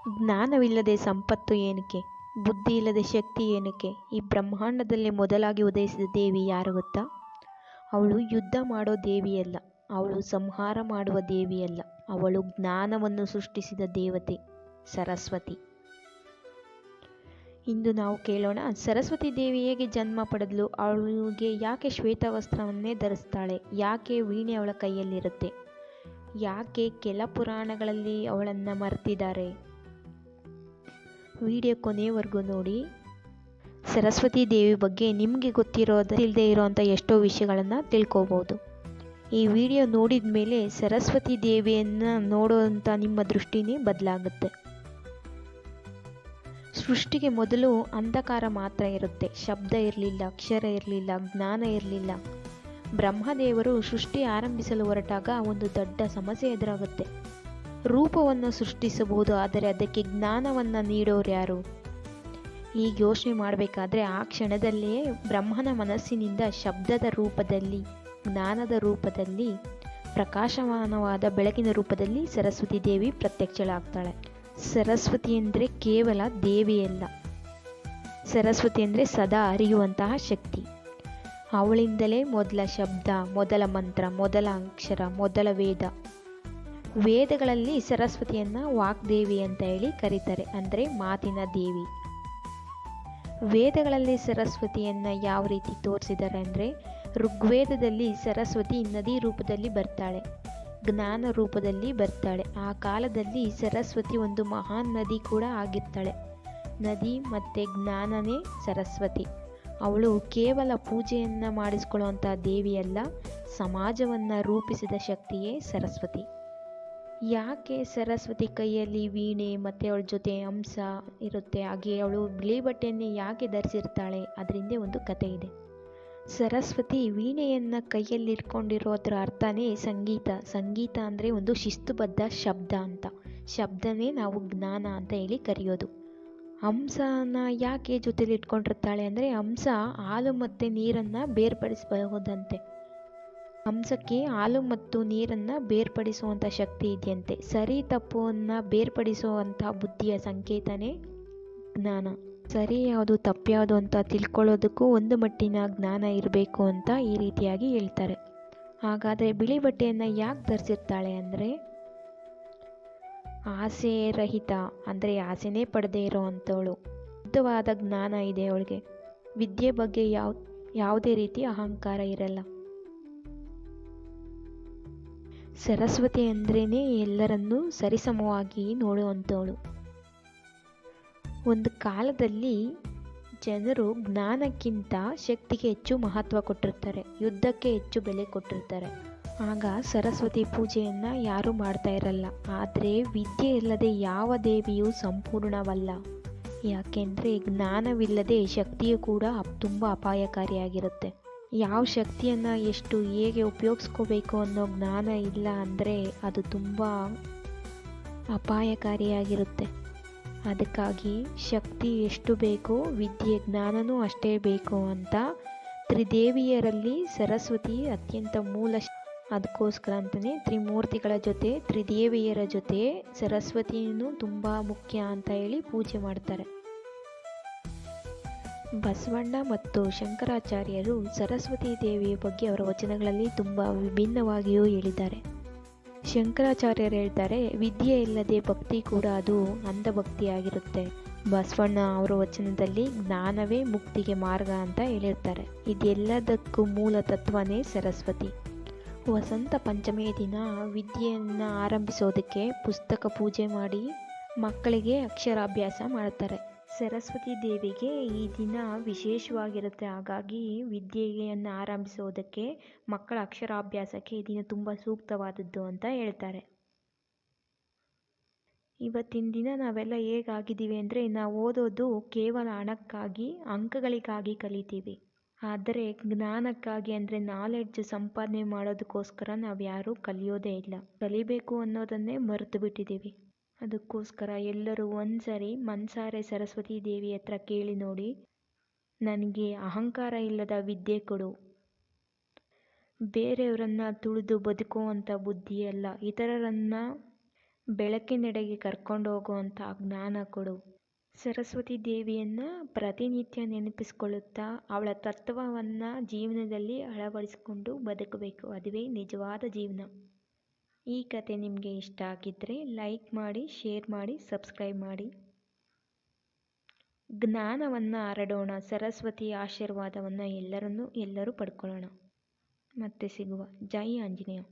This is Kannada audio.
ಜ್ಞಾನವಿಲ್ಲದೆ ಸಂಪತ್ತು ಏನಕ್ಕೆ, ಬುದ್ಧಿ ಇಲ್ಲದೆ ಶಕ್ತಿ ಏನಕ್ಕೆ? ಈ ಬ್ರಹ್ಮಾಂಡದಲ್ಲಿ ಮೊದಲಾಗಿ ಉದಯಿಸಿದ ದೇವಿ ಯಾರು ಗೊತ್ತಾ? ಅವಳು ಯುದ್ಧ ಮಾಡೋ ದೇವಿಯಲ್ಲ, ಅವಳು ಸಂಹಾರ ಮಾಡುವ ದೇವಿಯಲ್ಲ, ಅವಳು ಜ್ಞಾನವನ್ನು ಸೃಷ್ಟಿಸಿದ ದೇವತೆ ಸರಸ್ವತಿ. ಇಂದು ನಾವು ಕೇಳೋಣ, ಸರಸ್ವತಿ ದೇವಿ ಹೇಗೆ ಜನ್ಮ ಪಡೆದಳು? ಅವಳಿಗೆ ಯಾಕೆ ಶ್ವೇತ ವಸ್ತ್ರವನ್ನೇ ಧರಿಸ್ತಾಳೆ? ಯಾಕೆ ವೀಣೆ ಅವಳ ಕೈಯಲ್ಲಿರುತ್ತೆ? ಯಾಕೆ ಕೆಲ ಪುರಾಣಗಳಲ್ಲಿ ಅವಳನ್ನು ಮರೆತಿದ್ದಾರೆ? ವಿಡಿಯೋ ಕೊನೆಯವರೆಗೂ ನೋಡಿ. ಸರಸ್ವತಿ ದೇವಿ ಬಗ್ಗೆ ನಿಮಗೆ ಗೊತ್ತಿಲ್ಲದೆ ಇರೋವಂಥ ಎಷ್ಟೋ ವಿಷಯಗಳನ್ನು ತಿಳ್ಕೊಬೋದು. ಈ ವಿಡಿಯೋ ನೋಡಿದ ಮೇಲೆ ಸರಸ್ವತಿ ದೇವಿಯನ್ನು ನೋಡುವಂಥ ನಿಮ್ಮ ದೃಷ್ಟಿನೇ ಬದಲಾಗುತ್ತೆ. ಸೃಷ್ಟಿಗೆ ಮೊದಲು ಅಂಧಕಾರ ಮಾತ್ರ ಇರುತ್ತೆ, ಶಬ್ದ ಇರಲಿಲ್ಲ, ಅಕ್ಷರ ಇರಲಿಲ್ಲ, ಜ್ಞಾನ ಇರಲಿಲ್ಲ. ಬ್ರಹ್ಮದೇವರು ಸೃಷ್ಟಿ ಆರಂಭಿಸಲು ಹೊರಟಾಗ ಒಂದು ದೊಡ್ಡ ಸಮಸ್ಯೆ ಎದುರಾಗುತ್ತೆ. ರೂಪವನ್ನು ಸೃಷ್ಟಿಸಬಹುದು, ಆದರೆ ಅದಕ್ಕೆ ಜ್ಞಾನವನ್ನು ನೀಡೋರು ಯಾರು? ಈಗ ಯೋಚನೆ ಮಾಡಬೇಕಾದ್ರೆ ಆ ಕ್ಷಣದಲ್ಲೇ ಬ್ರಹ್ಮನ ಮನಸ್ಸಿನಿಂದ ಶಬ್ದದ ರೂಪದಲ್ಲಿ, ಜ್ಞಾನದ ರೂಪದಲ್ಲಿ, ಪ್ರಕಾಶಮಾನವಾದ ಬೆಳಕಿನ ರೂಪದಲ್ಲಿ ಸರಸ್ವತಿ ದೇವಿ ಪ್ರತ್ಯಕ್ಷಳಾಗ್ತಾಳೆ. ಸರಸ್ವತಿ ಅಂದರೆ ಕೇವಲ ದೇವಿಯಲ್ಲ, ಸರಸ್ವತಿ ಅಂದರೆ ಸದಾ ಅರಿಯುವಂತಹ ಶಕ್ತಿ. ಅವಳಿಂದಲೇ ಮೊದಲ ಶಬ್ದ, ಮೊದಲ ಮಂತ್ರ, ಮೊದಲ ಅಕ್ಷರ, ಮೊದಲ ವೇದ. ವೇದಗಳಲ್ಲಿ ಸರಸ್ವತಿಯನ್ನು ವಾಗ್ದೇವಿ ಅಂತ ಹೇಳಿ ಕರೀತಾರೆ, ಅಂದರೆ ಮಾತಿನ ದೇವಿ. ವೇದಗಳಲ್ಲಿ ಸರಸ್ವತಿಯನ್ನು ಯಾವ ರೀತಿ ತೋರಿಸಿದ್ದಾರೆ ಅಂದರೆ, ಋಗ್ವೇದದಲ್ಲಿ ಸರಸ್ವತಿ ನದಿ ರೂಪದಲ್ಲಿ ಬರ್ತಾಳೆ, ಜ್ಞಾನ ರೂಪದಲ್ಲಿ ಬರ್ತಾಳೆ. ಆ ಕಾಲದಲ್ಲಿ ಸರಸ್ವತಿ ಒಂದು ಮಹಾನ್ ನದಿ ಕೂಡ ಆಗಿರ್ತಾಳೆ. ನದಿ ಮತ್ತು ಜ್ಞಾನನೇ ಸರಸ್ವತಿ. ಅವಳು ಕೇವಲ ಪೂಜೆಯನ್ನು ಮಾಡಿಸ್ಕೊಳ್ಳುವಂಥ ದೇವಿಯಲ್ಲ, ಸಮಾಜವನ್ನು ರೂಪಿಸಿದ ಶಕ್ತಿಯೇ ಸರಸ್ವತಿ. ಯಾಕೆ ಸರಸ್ವತಿ ಕೈಯಲ್ಲಿ ವೀಣೆ ಮತ್ತು ಅವಳ ಜೊತೆ ಹಂಸ ಇರುತ್ತೆ? ಹಾಗೆ ಅವಳು ಬಿಳಿ ಬಟ್ಟೆಯನ್ನೇ ಯಾಕೆ ಧರಿಸಿರ್ತಾಳೆ? ಅದರಿಂದ ಒಂದು ಕತೆ ಇದೆ. ಸರಸ್ವತಿ ವೀಣೆಯನ್ನು ಕೈಯಲ್ಲಿ ಇಟ್ಕೊಂಡಿರೋದ್ರ ಅರ್ಥನೇ ಸಂಗೀತ. ಸಂಗೀತ ಅಂದರೆ ಒಂದು ಶಿಸ್ತುಬದ್ಧ ಶಬ್ದ ಅಂತ. ಶಬ್ದನೇ ನಾವು ಜ್ಞಾನ ಅಂತ ಹೇಳಿ ಕರೆಯೋದು. ಹಂಸನ ಯಾಕೆ ಜೊತೆಲಿ ಇಟ್ಕೊಂಡಿರ್ತಾಳೆ ಅಂದರೆ, ಹಂಸ ಹಾಲು ಮತ್ತು ನೀರನ್ನು ಬೇರ್ಪಡಿಸಬಹುದಂತೆ. ಹಂಸಕ್ಕೆ ಹಾಲು ಮತ್ತು ನೀರನ್ನು ಬೇರ್ಪಡಿಸುವಂಥ ಶಕ್ತಿ ಇದೆಯಂತೆ. ಸರಿ ತಪ್ಪನ್ನು ಬೇರ್ಪಡಿಸುವಂಥ ಬುದ್ಧಿಯ ಸಂಕೇತನೇ ಜ್ಞಾನ. ಸರಿ ಯಾವುದು ತಪ್ಪು ಯಾವುದು ಅಂತ ತಿಳ್ಕೊಳ್ಳೋದಕ್ಕೂ ಒಂದು ಮಟ್ಟಿನ ಜ್ಞಾನ ಇರಬೇಕು ಅಂತ ಈ ರೀತಿಯಾಗಿ ಹೇಳ್ತಾರೆ. ಹಾಗಾದರೆ ಬಿಳಿ ಬಟ್ಟೆಯನ್ನು ಯಾಕೆ ಧರಿಸಿರ್ತಾಳೆ ಅಂದರೆ, ಆಸೆ ರಹಿತ, ಅಂದರೆ ಆಸೆನೇ ಪಡೆದೇ ಇರೋ ಅಂಥವಳು. ಶುದ್ಧವಾದ ಜ್ಞಾನ ಇದೆ ಅವಳಿಗೆ. ವಿದ್ಯೆ ಬಗ್ಗೆ ಯಾವುದೇ ರೀತಿ ಅಹಂಕಾರ ಇರಲ್ಲ. ಸರಸ್ವತಿ ಅಂದ್ರೇ ಎಲ್ಲರನ್ನೂ ಸರಿಸಮವಾಗಿ ನೋಡುವಂಥವಳು. ಒಂದು ಕಾಲದಲ್ಲಿ ಜನರು ಜ್ಞಾನಕ್ಕಿಂತ ಶಕ್ತಿಗೆ ಹೆಚ್ಚು ಮಹತ್ವ ಕೊಟ್ಟಿರ್ತಾರೆ, ಯುದ್ಧಕ್ಕೆ ಹೆಚ್ಚು ಬೆಲೆ ಕೊಟ್ಟಿರ್ತಾರೆ. ಆಗ ಸರಸ್ವತಿ ಪೂಜೆಯನ್ನು ಯಾರೂ ಮಾಡ್ತಾ ಇರಲ್ಲ. ಆದರೆ ವಿದ್ಯೆ ಇಲ್ಲದೆ ಯಾವ ದೇವಿಯೂ ಸಂಪೂರ್ಣವಲ್ಲ. ಯಾಕೆಂದರೆ ಜ್ಞಾನವಿಲ್ಲದೆ ಶಕ್ತಿಯು ಕೂಡ ತುಂಬ ಅಪಾಯಕಾರಿಯಾಗಿರುತ್ತೆ. ಯಾವ ಶಕ್ತಿಯನ್ನು ಎಷ್ಟು ಹೇಗೆ ಉಪಯೋಗಿಸ್ಕೋಬೇಕು ಅನ್ನೋ ಜ್ಞಾನ ಇಲ್ಲ ಅಂದರೆ ಅದು ತುಂಬ ಅಪಾಯಕಾರಿಯಾಗಿರುತ್ತೆ. ಅದಕ್ಕಾಗಿ ಶಕ್ತಿ ಎಷ್ಟು ಬೇಕೋ ವಿದ್ಯೆ ಜ್ಞಾನನೂ ಅಷ್ಟೇ ಬೇಕು ಅಂತ ತ್ರಿದೇವಿಯರಲ್ಲಿ ಸರಸ್ವತಿ ಅತ್ಯಂತ ಮೂಲ. ಅದಕ್ಕೋಸ್ಕರ ಅಂತಲೇ ತ್ರಿಮೂರ್ತಿಗಳ ಜೊತೆ ತ್ರಿದೇವಿಯರ ಜೊತೆ ಸರಸ್ವತಿಯೂ ತುಂಬ ಮುಖ್ಯ ಅಂತ ಹೇಳಿ ಪೂಜೆ ಮಾಡ್ತಾರೆ. ಬಸವಣ್ಣ ಮತ್ತು ಶಂಕರಾಚಾರ್ಯರು ಸರಸ್ವತಿ ದೇವಿಯ ಬಗ್ಗೆ ಅವರ ವಚನಗಳಲ್ಲಿ ತುಂಬ ವಿಭಿನ್ನವಾಗಿಯೂ ಹೇಳಿದ್ದಾರೆ. ಶಂಕರಾಚಾರ್ಯರು ಹೇಳ್ತಾರೆ, ವಿದ್ಯೆ ಇಲ್ಲದೆ ಭಕ್ತಿ ಕೂಡ ಅದು ಅಂಧಭಕ್ತಿಯಾಗಿರುತ್ತೆ. ಬಸವಣ್ಣ ಅವರ ವಚನದಲ್ಲಿ ಜ್ಞಾನವೇ ಮುಕ್ತಿಗೆ ಮಾರ್ಗ ಅಂತ ಹೇಳಿರ್ತಾರೆ. ಇದೆಲ್ಲದಕ್ಕೂ ಮೂಲ ತತ್ವನೇ ಸರಸ್ವತಿ. ವಸಂತ ಪಂಚಮಿಯ ದಿನ ವಿದ್ಯೆಯನ್ನು ಆರಂಭಿಸೋದಕ್ಕೆ ಪುಸ್ತಕ ಪೂಜೆ ಮಾಡಿ ಮಕ್ಕಳಿಗೆ ಅಕ್ಷರಾಭ್ಯಾಸ ಮಾಡ್ತಾರೆ. ಸರಸ್ವತಿ ದೇವಿಗೆ ಈ ದಿನ ವಿಶೇಷವಾಗಿರುತ್ತೆ. ಹಾಗಾಗಿ ವಿದ್ಯೆಯನ್ನು ಆರಂಭಿಸೋದಕ್ಕೆ, ಮಕ್ಕಳ ಅಕ್ಷರಾಭ್ಯಾಸಕ್ಕೆ ಈ ದಿನ ತುಂಬ ಸೂಕ್ತವಾದದ್ದು ಅಂತ ಹೇಳ್ತಾರೆ. ಇವತ್ತಿನ ದಿನ ನಾವೆಲ್ಲ ಹೇಗಾಗಿದ್ದೀವಿ ಅಂದರೆ, ನಾವು ಓದೋದು ಕೇವಲ ಹಣಕ್ಕಾಗಿ, ಅಂಕಗಳಿಗಾಗಿ ಕಲಿತೀವಿ. ಆದರೆ ಜ್ಞಾನಕ್ಕಾಗಿ ಅಂದರೆ ನಾಲೆಡ್ಜ್ ಸಂಪಾದನೆ ಮಾಡೋದಕ್ಕೋಸ್ಕರ ನಾವು ಯಾರೂ ಕಲಿಯೋದೇ ಇಲ್ಲ. ಕಲಿಬೇಕು ಅನ್ನೋದನ್ನೇ ಮರೆತು ಬಿಟ್ಟಿದ್ದೀವಿ. ಅದಕ್ಕೋಸ್ಕರ ಎಲ್ಲರೂ ಒಂದ್ಸರಿ ಮನಸಾರೆ ಸರಸ್ವತಿ ದೇವಿ ಹತ್ರ ಕೇಳಿ ನೋಡಿ, ನನಗೆ ಅಹಂಕಾರ ಇಲ್ಲದ ವಿದ್ಯೆ ಕೊಡು, ಬೇರೆಯವರನ್ನು ತುಳಿದು ಬದುಕುವಂಥ ಬುದ್ಧಿ ಅಲ್ಲ, ಇತರರನ್ನು ಬೆಳಕಿನೆಡೆಗೆ ಕರ್ಕೊಂಡು ಹೋಗುವಂಥ ಜ್ಞಾನ ಕೊಡು. ಸರಸ್ವತಿ ದೇವಿಯನ್ನು ಪ್ರತಿನಿತ್ಯ ನೆನಪಿಸ್ಕೊಳ್ಳುತ್ತಾ ಅವಳ ತತ್ವವನ್ನು ಜೀವನದಲ್ಲಿ ಅಳವಡಿಸಿಕೊಂಡು ಬದುಕಬೇಕು. ಅದುವೇ ನಿಜವಾದ ಜೀವನ. ಈ ಕತೆ ನಿಮಗೆ ಇಷ್ಟ ಆಗಿದ್ದರೆ ಲೈಕ್ ಮಾಡಿ, ಶೇರ್ ಮಾಡಿ, ಸಬ್ಸ್ಕ್ರೈಬ್ ಮಾಡಿ. ಜ್ಞಾನವನ್ನು ಹರಡೋಣ. ಸರಸ್ವತಿಯ ಆಶೀರ್ವಾದವನ್ನು ಎಲ್ಲರೂ ಪಡ್ಕೊಳ್ಳೋಣ. ಮತ್ತೆ ಸಿಗುವ. ಜೈ ಆಂಜನೇಯ.